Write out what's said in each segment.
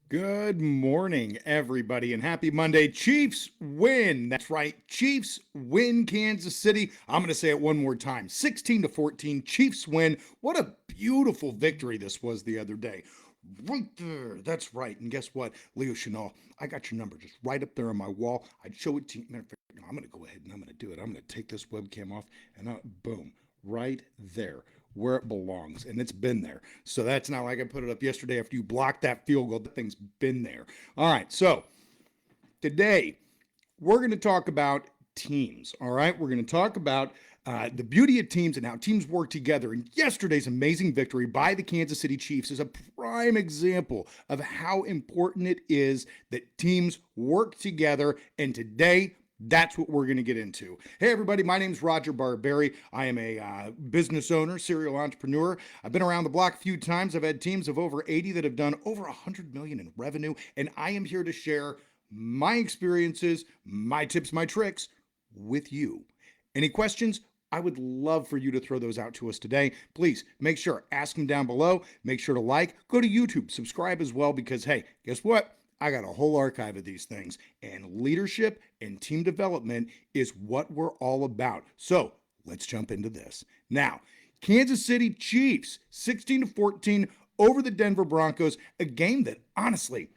Good morning, everybody, and happy Monday. Chiefs win. That's right. Chiefs win Kansas City. I'm going to say it one more time 16 to 14. Chiefs win. What a beautiful victory this was the other day. Right there. That's right. And guess what, Leo Chenal? I got your number just right up there on my wall. I'd show it to you. Matter of fact, no, I'm going to go ahead and I'm going to do it. I'm going to take this webcam off and boom, right there where it belongs, and it's been there. So that's not like I put it up yesterday after you blocked that field goal. The thing's been there. All right, so today we're going to talk about teams. All right, we're going to talk about the beauty of teams and how teams work together. And yesterday's amazing victory by the Kansas City Chiefs is a prime example of how important it is that teams work together. And today, that's what we're going to get into. Hey, everybody, my name's Roger Barberi. I am a business owner, serial entrepreneur. I've been around the block a few times. I've had teams of over 80 that have done over 100 million in revenue, and I am here to share my experiences, my tips, my tricks with you. Any questions? I would love for you to throw those out to us today. Please make sure, ask them down below. Make sure to like, go to YouTube, subscribe as well, because hey, guess what? I got a whole archive of these things, and leadership and team development is what we're all about. So let's jump into this. Now, Kansas City Chiefs, 16 to 14 over the Denver Broncos, a game that honestly,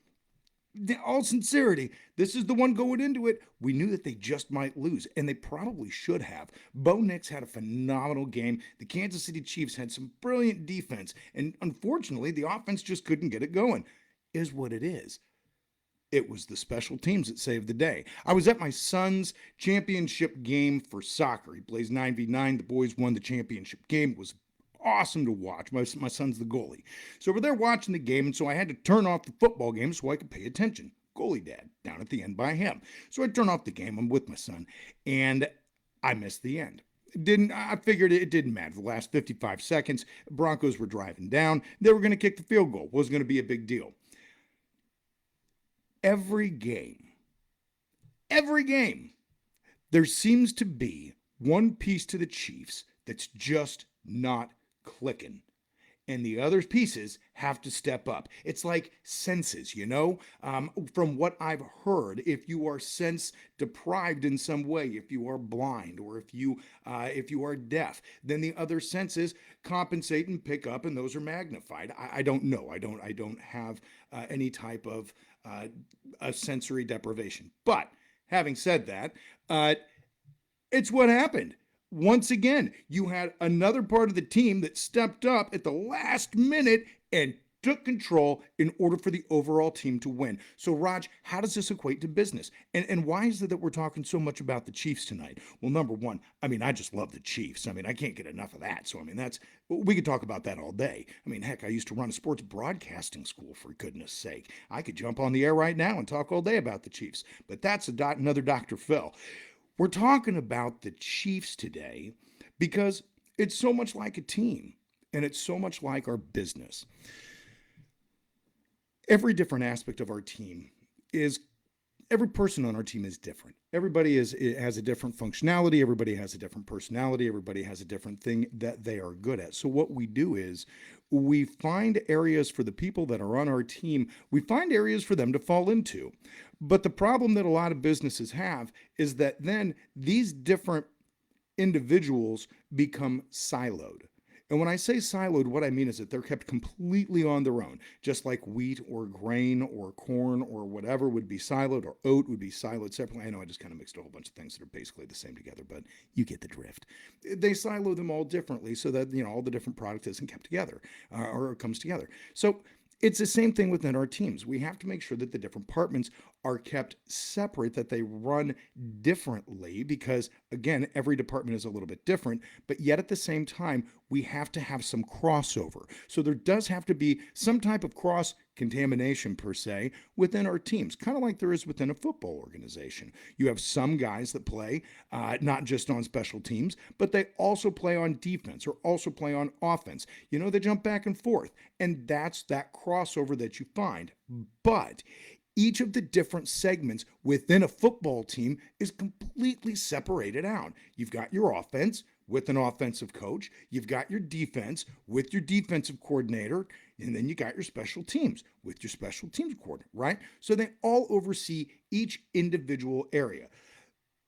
in all sincerity, this is the one going into it. We knew that they just might lose, and they probably should have. Bo Nix had a phenomenal game. The Kansas City Chiefs had some brilliant defense, and unfortunately, the offense just couldn't get it going. Is what it is. It was the special teams that saved the day. I was at my son's championship game for soccer. He plays 9v9. The boys won the championship game. It was awesome to watch. My son's the goalie. So we're there watching the game, and so I had to turn off the football game so I could pay attention. Goalie dad, down at the end by him. So I turn off the game. I'm with my son, and I missed the end. I figured it didn't matter. The last 55 seconds, Broncos were driving down. They were going to kick the field goal. It wasn't going to be a big deal. Every game, there seems to be one piece to the Chiefs that's just not clicking. And the other pieces have to step up. It's like senses, from what I've heard, if you are sense deprived in some way, if you are blind or if you are deaf, then the other senses compensate and pick up, and those are magnified. I don't know. I don't have any type of a sensory deprivation. But having said that, it's what happened. Once again, you had another part of the team that stepped up at the last minute and took control in order for the overall team to win. So, Raj, how does this equate to business? And why is it that we're talking so much about the Chiefs tonight? Well, number one, I just love the Chiefs. I can't get enough of that. So, we could talk about that all day. Heck, I used to run a sports broadcasting school, for goodness sake. I could jump on the air right now and talk all day about the Chiefs. But that's another Dr. Phil. We're talking about the Chiefs today because it's so much like a team, and it's so much like our business. Every different aspect of our team every person on our team is different. Everybody has a different functionality. Everybody has a different personality. Everybody has a different thing that they are good at. So what we do is we find areas for the people that are on our team. We find areas for them to fall into. But the problem that a lot of businesses have is that then these different individuals become siloed. And when I say siloed, what I mean is that they're kept completely on their own, just like wheat or grain or corn or whatever would be siloed, or oat would be siloed separately. I know I just kind of mixed a whole bunch of things that are basically the same together, but you get the drift. They silo them all differently so that, all the different product isn't kept together or comes together. So it's the same thing within our teams. We have to make sure that the different departments are kept separate, that they run differently, because again, every department is a little bit different, but yet at the same time, we have to have some crossover. So there does have to be some type of cross contamination per se within our teams, kind of like there is within a football organization. You have some guys that play not just on special teams, but they also play on defense or also play on offense. They jump back and forth, and that's that crossover that you find. But each of the different segments within a football team is completely separated out. You've got your offense, with an offensive coach. You've got your defense with your defensive coordinator. And then you got your special teams with your special teams coordinator, right? So they all oversee each individual area.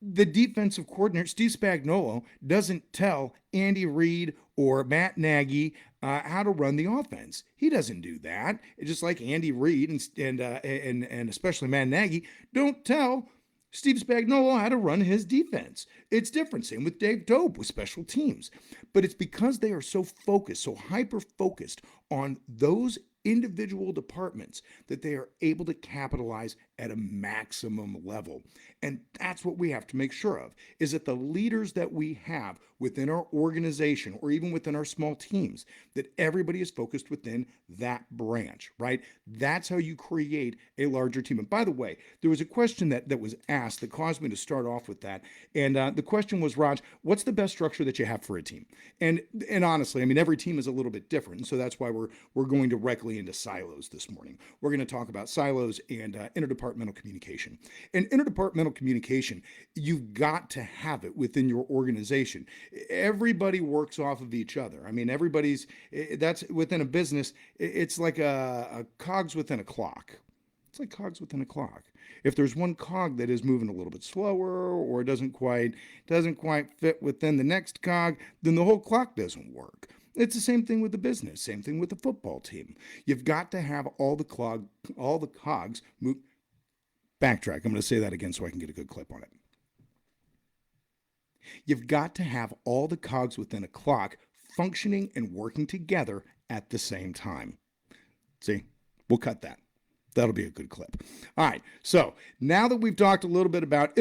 The defensive coordinator, Steve Spagnuolo, doesn't tell Andy Reid or Matt Nagy how to run the offense. He doesn't do that. It's just like Andy Reid and especially Matt Nagy don't tell Steve Spagnuolo how to run his defense. It's different. Same with Dave Dope with special teams. But it's because they are so focused, so hyper focused on those individual departments that they are able to capitalize at a maximum level. And that's what we have to make sure of, is that the leaders that we have within our organization or even within our small teams, that everybody is focused within that branch, right? That's how you create a larger team. And by the way, there was a question that was asked that caused me to start off with that. And the question was, Raj, what's the best structure that you have for a team? And honestly, I mean, every team is a little bit different. And so that's why we're going directly into silos this morning. We're going to talk about silos and interdepartmental communication. And interdepartmental communication, you've got to have it within your organization. Everybody works off of each other. I mean, that's within a business, it's like a cogs within a clock. It's like cogs within a clock. If there's one cog that is moving a little bit slower or doesn't quite fit within the next cog, then the whole clock doesn't work. It's the same thing with the business, same thing with the football team. You've got to have all the cogs move. Backtrack. I'm going to say that again so I can get a good clip on it. You've got to have all the cogs within a clock functioning and working together at the same time. See, we'll cut that. That'll be a good clip. All right. So now that we've talked a little bit about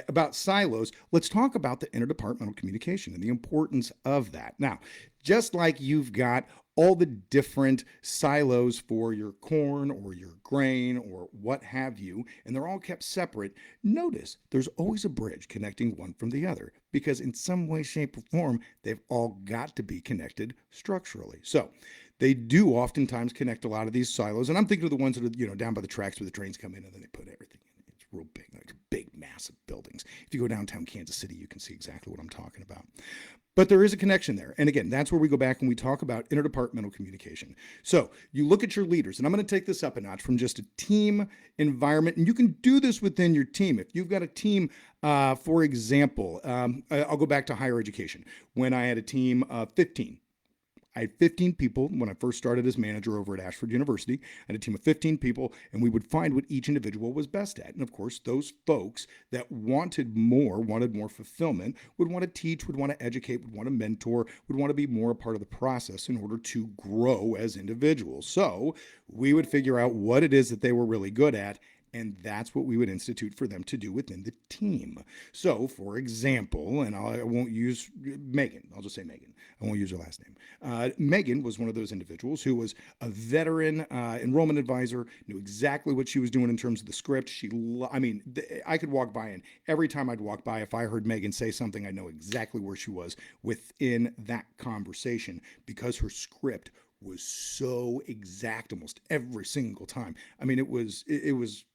about silos, let's talk about the interdepartmental communication and the importance of that. Now, just like you've got all the different silos for your corn or your grain or what have you, and they're all kept separate, notice there's always a bridge connecting one from the other because in some way, shape, or form, they've all got to be connected structurally. So they do oftentimes connect a lot of these silos, and I'm thinking of the ones that are, down by the tracks where the trains come in and then they put everything in. It's real big, like big, massive buildings. If you go downtown Kansas City, you can see exactly what I'm talking about. But there is a connection there. And again, that's where we go back and we talk about interdepartmental communication. So you look at your leaders, and I'm going to take this up a notch from just a team environment. And you can do this within your team. If you've got a team, for example, I'll go back to higher education. When I had a team of 15, I had 15 people when I first started as manager over at Ashford University. I had a team of 15 people, and we would find what each individual was best at. And of course, those folks that wanted more fulfillment, would want to teach, would want to educate, would want to mentor, would want to be more a part of the process in order to grow as individuals. So we would figure out what it is that they were really good at, and that's what we would institute for them to do within the team. So, for example, and I won't use Megan, I'll just say Megan. I won't use her last name. Megan was one of those individuals who was a veteran enrollment advisor, knew exactly what she was doing in terms of the script. I could walk by, and every time I'd walk by, if I heard Megan say something, I know exactly where she was within that conversation because her script was so exact almost every single time. I mean, it was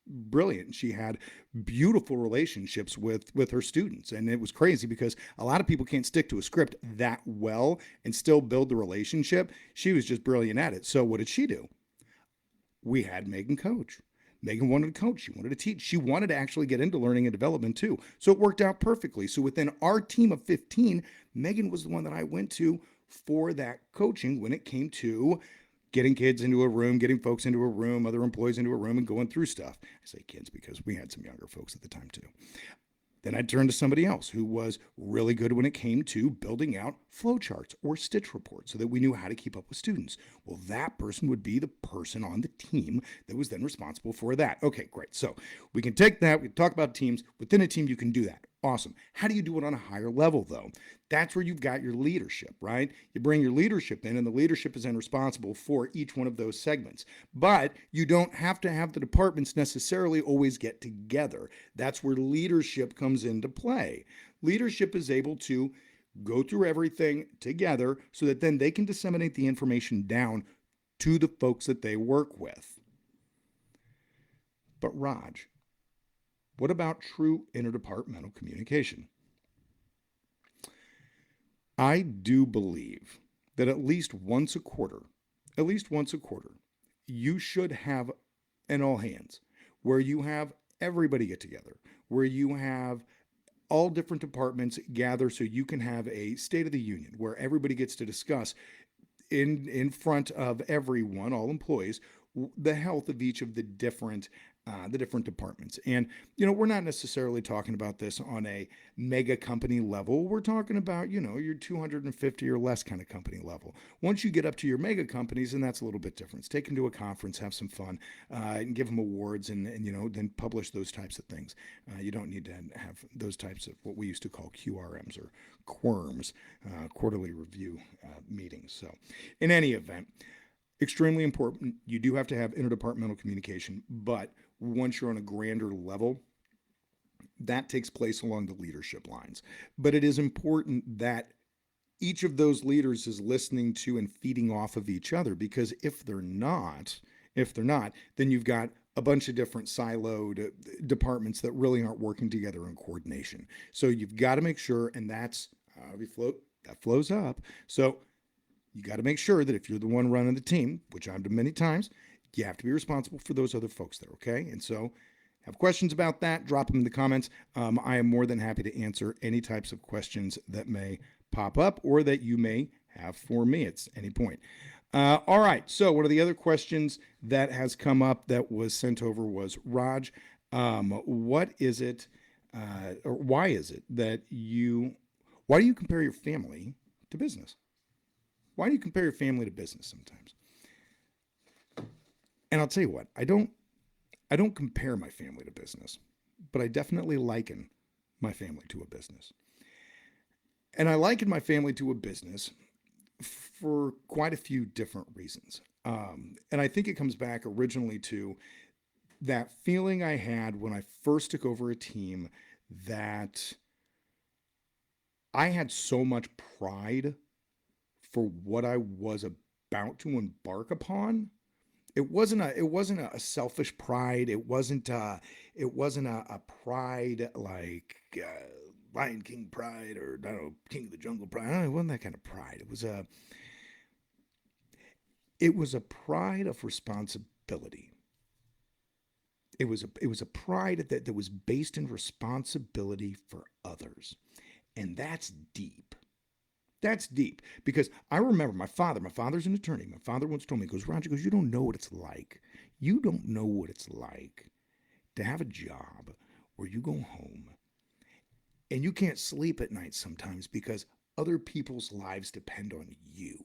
brilliant. She had beautiful relationships with her students, and it was crazy because a lot of people can't stick to a script that well and still build the relationship. She was just brilliant at it. So what did she do? We had Megan coach. Megan wanted to coach. She wanted to teach. She wanted to actually get into learning and development too. So it worked out perfectly. So within our team of 15, Megan was the one that I went to for that coaching when it came to getting kids into a room, getting folks into a room, other employees into a room, and going through stuff. I say kids because we had some younger folks at the time too. Then I'd turn to somebody else who was really good when it came to building out flowcharts or stitch reports so that we knew how to keep up with students. Well, that person would be the person on the team that was then responsible for that. Okay, great. So we can take that. We can talk about teams. Within a team, you can do that. Awesome. How do you do it on a higher level, though? That's where you've got your leadership, right? You bring your leadership in, and the leadership is then responsible for each one of those segments. But you don't have to have the departments necessarily always get together. That's where leadership comes into play. Leadership is able to go through everything together so that then they can disseminate the information down to the folks that they work with. But Raj, what about true interdepartmental communication? I do believe that at least once a quarter, you should have an all hands where you have everybody get together, where you have all different departments gather so you can have a state of the union where everybody gets to discuss in front of everyone, all employees, the health of each of the different departments. And we're not necessarily talking about this on a mega company level. We're talking about your 250 or less kind of company level. Once you get up to your mega companies, and that's a little bit different. It's take them to a conference, have some fun, and give them awards, and then publish those types of things. You don't need to have those types of what we used to call QRMs or quirms, quarterly review meetings. So, in any event, extremely important. You do have to have interdepartmental communication, but once you're on a grander level, that takes place along the leadership lines. But it is important that each of those leaders is listening to and feeding off of each other, because if they're not, then you've got a bunch of different siloed departments that really aren't working together in coordination. So you've got to make sure, and that's how we float that flows up. So you got to make sure that if you're the one running the team, which I've done many times, you have to be responsible for those other folks there, okay? And so, have questions about that, drop them in the comments. I am more than happy to answer any types of questions that may pop up or that you may have for me at any point. All right, so one of the other questions that has come up that was sent over was, Raj, what is it, or why is it that why do you compare your family to business? Why do you compare your family to business sometimes? And I'll tell you what, I don't compare my family to business, but I definitely liken my family to a business. And I liken my family to a business for quite a few different reasons. And I think it comes back originally to that feeling I had when I first took over a team, that I had so much pride for what I was about to embark upon. It wasn't a selfish pride. It wasn't a pride like Lion King pride, or I don't know, King of the Jungle pride. I don't know, it wasn't that kind of pride. It was a pride of responsibility. It was a pride that was based in responsibility for others. And that's deep. That's deep, because I remember my father's an attorney. My father once told me, he goes, Roger, goes, you don't know what it's like. You don't know what it's like to have a job where you go home and you can't sleep at night sometimes because other people's lives depend on you.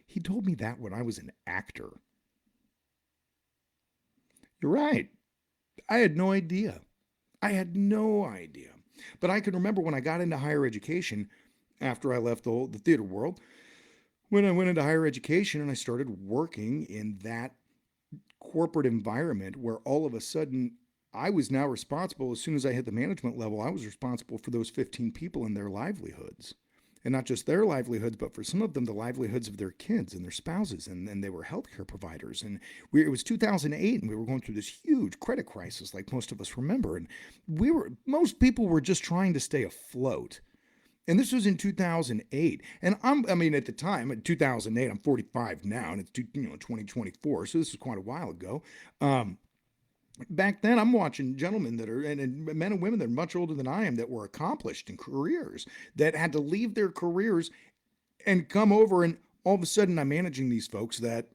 He told me that when I was an actor. You're right. I had no idea. I had no idea. But I can remember when I got into higher education after I left the theater world, when I went into higher education and I started working in that corporate environment where all of a sudden I was now responsible. As soon as I hit the management level, I was responsible for those 15 people and their livelihoods. And not just their livelihoods, but for some of them, the livelihoods of their kids and their spouses. And they were healthcare providers. And it was 2008, and we were going through this huge credit crisis, like most of us remember. And most people were just trying to stay afloat. And this was in 2008. And at the time, in 2008, I'm 45 now, and it's 2024, so this is quite a while ago. Back then, I'm watching gentlemen that are, and men and women that are much older than I am, that were accomplished in careers, that had to leave their careers and come over, and all of a sudden I'm managing these folks that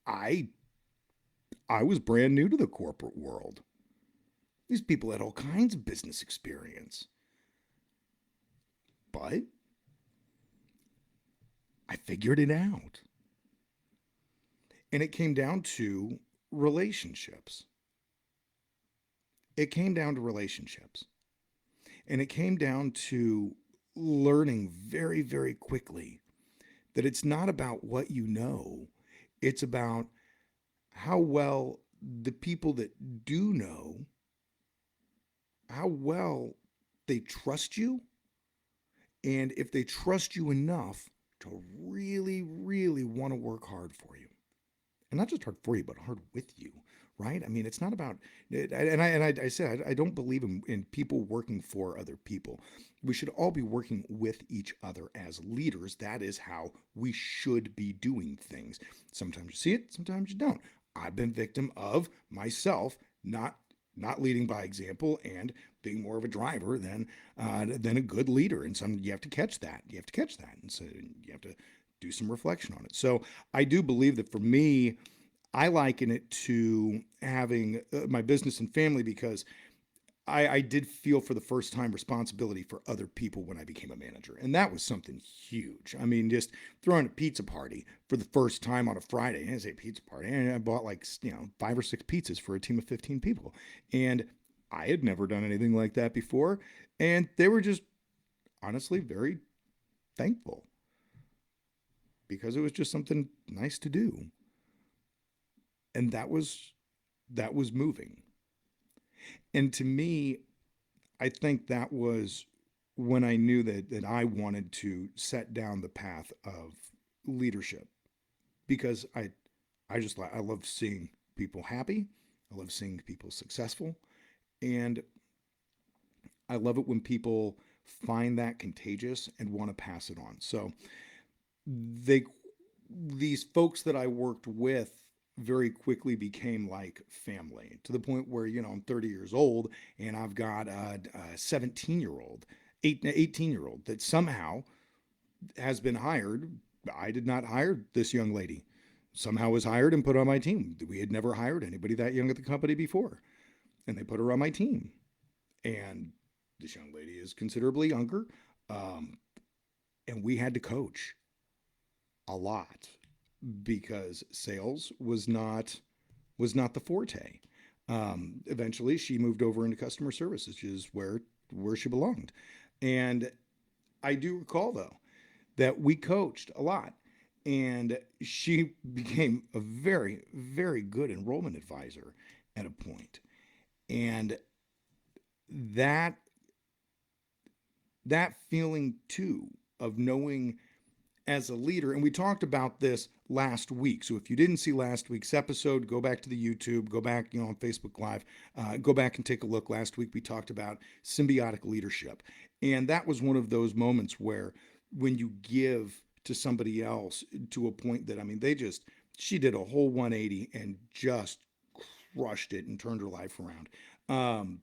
I I was brand new to the corporate world. These people had all kinds of business experience. But I figured it out. And it came down to relationships. It came down to relationships. And it came down to learning very, very quickly that it's not about what you know, it's about how well the people that do know, how well they trust you, and if they trust you enough to really, really want to work hard for you. and not just hard for you, but hard with you, right? I mean, it's not about, I said, I don't believe in people working for other people. We should all be working with each other as leaders. That is how we should be doing things. Sometimes you see it, sometimes you don't. I've been victim of myself not leading by example and being more of a driver than a good leader. And some you have to catch that. You have to catch that, and so you have to do some reflection on it. So I do believe that for me, I liken it to having my business and family because I did feel for the first time responsibility for other people when I became a manager. And that was something huge. I mean, just throwing a pizza party for the first time on a Friday. And I say pizza party. And I bought like, 5 or 6 pizzas for a team of 15 people. And I had never done anything like that before. And they were just honestly very thankful because it was just something nice to do. And that was moving. And to me, I think that was when I knew that I wanted to set down the path of leadership because I love seeing people happy. I love seeing people successful, and I love it when people find that contagious and want to pass it on. So they these folks that I worked with very quickly became like family to the point where, I'm 30 years old and I've got a 17-year old, 18-year old that somehow has been hired. I did not hire this young lady. Somehow was hired and put on my team. We had never hired anybody that young at the company before. And they put her on my team. And this young lady is considerably younger. Um, and we had to coach a lot because sales was not the forte. Eventually, she moved over into customer service, which is where she belonged. And I do recall though that we coached a lot, and she became a very very good enrollment advisor at a point. And that that feeling too of knowing as a leader. And we talked about this last week. So if you didn't see last week's episode, go back to the YouTube, go back, on Facebook Live, go back and take a look. Last week we talked about symbiotic leadership, and that was one of those moments where when you give to somebody else to a point that, I mean, she did a whole 180 and just crushed it and turned her life around. Um,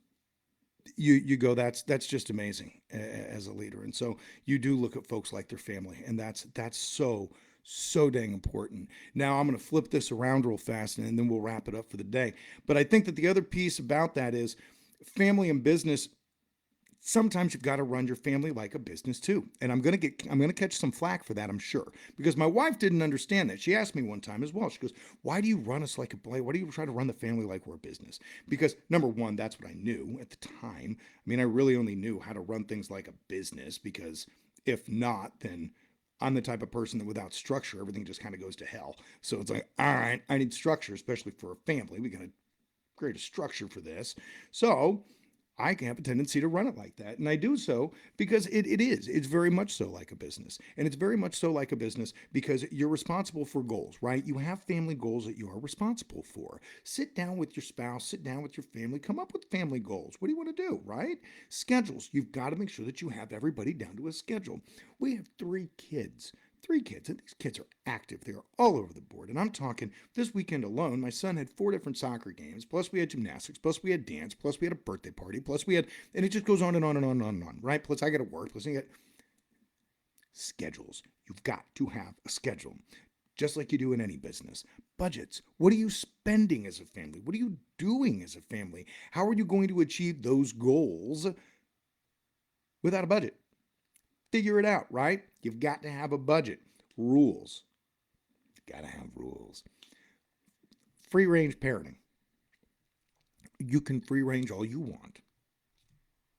you go, that's just amazing as a leader. And so you do look at folks like their family, and that's so dang important. Now I'm going to flip this around real fast, and then we'll wrap it up for the day. But I think that the other piece about that is family and business. Sometimes you've got to run your family like a business too. And I'm going to catch some flack for that, I'm sure, because my wife didn't understand that. She asked me one time as well. She goes, "Why do you run us like a play? Why do you try to run the family like we're a business?" Because number one, that's what I knew at the time. I mean, I really only knew how to run things like a business because if not, then I'm the type of person that without structure, everything just kind of goes to hell. So it's like, all right, I need structure, especially for a family. We got to create a structure for this. So I have a tendency to run it like that. And I do so because it's very much so like a business. And it's very much so like a business because you're responsible for goals, right? You have family goals that you are responsible for. Sit down with your spouse, sit down with your family, come up with family goals. What do you want to do, right? Schedules. You've got to make sure that you have everybody down to a schedule. We have 3 kids. 3 kids, and these kids are active. They are all over the board. And I'm talking this weekend alone, my son had 4 different soccer games, plus we had gymnastics, plus we had dance, plus we had a birthday party, plus we had, and it just goes on and on and on and on and on, right? Plus I got to work, plus I got schedules. You've got to have a schedule, just like you do in any business. Budgets. What are you spending as a family? What are you doing as a family? How are you going to achieve those goals without a budget? Figure it out, right? You've got to have a budget. Rules. You've got to have rules. Free range parenting. You can free range all you want,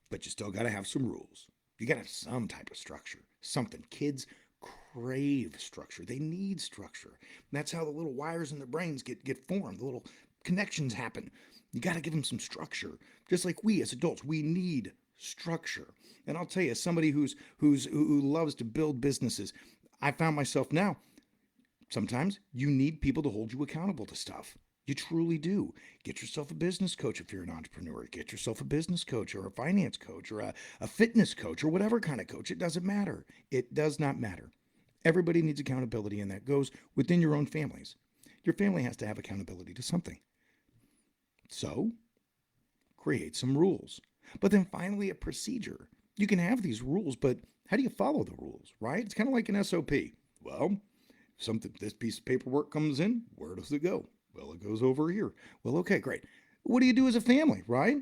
but you still got to have some rules. You got to have some type of structure, something. Kids crave structure. They need structure. And that's how the little wires in their brains get formed. The little connections happen. You got to give them some structure. Just like we as adults, we need structure. And I'll tell you, as somebody who loves to build businesses, I found myself now Sometimes you need people to hold you accountable to stuff. You truly do. Get yourself a business coach if you're an entrepreneur. Get yourself a business coach or a finance coach or a fitness coach or whatever kind of coach. It doesn't matter. It does not matter. Everybody needs accountability, and that goes within your own families. Your family has to have accountability to something. So, create some rules. But then finally, a procedure. You can have these rules, but how do you follow the rules, right? It's kind of like an SOP. Well, this piece of paperwork comes in, where does it go? Well, it goes over here. Well, okay, great. What do you do as a family, right?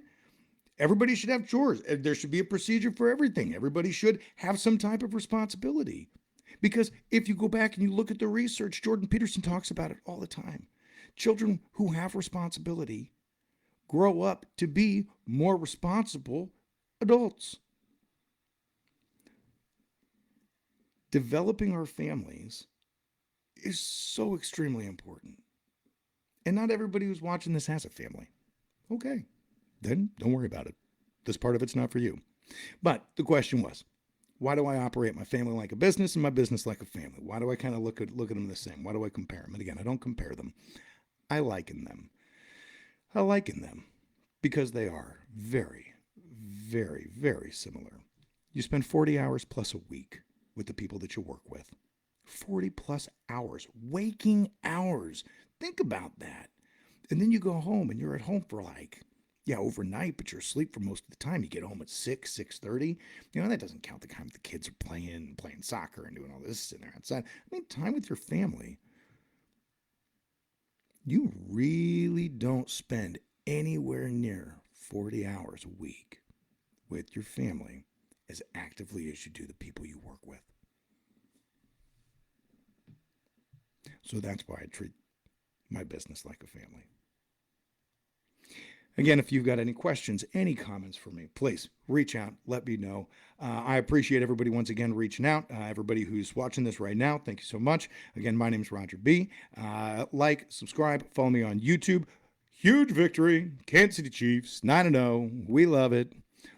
Everybody should have chores. There should be a procedure for everything. Everybody should have some type of responsibility. Because if you go back and you look at the research, Jordan Peterson talks about it all the time. Children who have responsibility grow up to be more responsible adults. Developing our families is so extremely important. And not everybody who's watching this has a family. Okay, then don't worry about it. This part of it's not for you. But the question was, why do I operate my family like a business and my business like a family? Why do I kind of look at them the same? Why do I compare them? And again, I don't compare them. I liken them. I liken them because they are very, very, very similar. You spend 40 hours plus a week with the people that you work with. 40 plus hours, waking hours. Think about that. And then you go home and you're at home for overnight, but you're asleep for most of the time. You get home at 6:30. That doesn't count the time the kids are playing soccer and doing all this, sitting there outside. I mean, time with your family. You really don't spend anywhere near 40 hours a week with your family as actively as you do the people you work with. So that's why I treat my business like a family. Again, if you've got any questions, any comments for me, please reach out. Let me know. I appreciate everybody once again reaching out. Everybody who's watching this right now, thank you so much. Again, my name is Roger B. Like, subscribe, follow me on YouTube. Huge victory. Kansas City Chiefs, 9-0. We love it.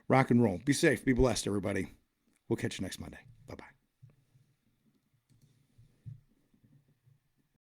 Rock and roll. Be safe. Be blessed, everybody. We'll catch you next Monday.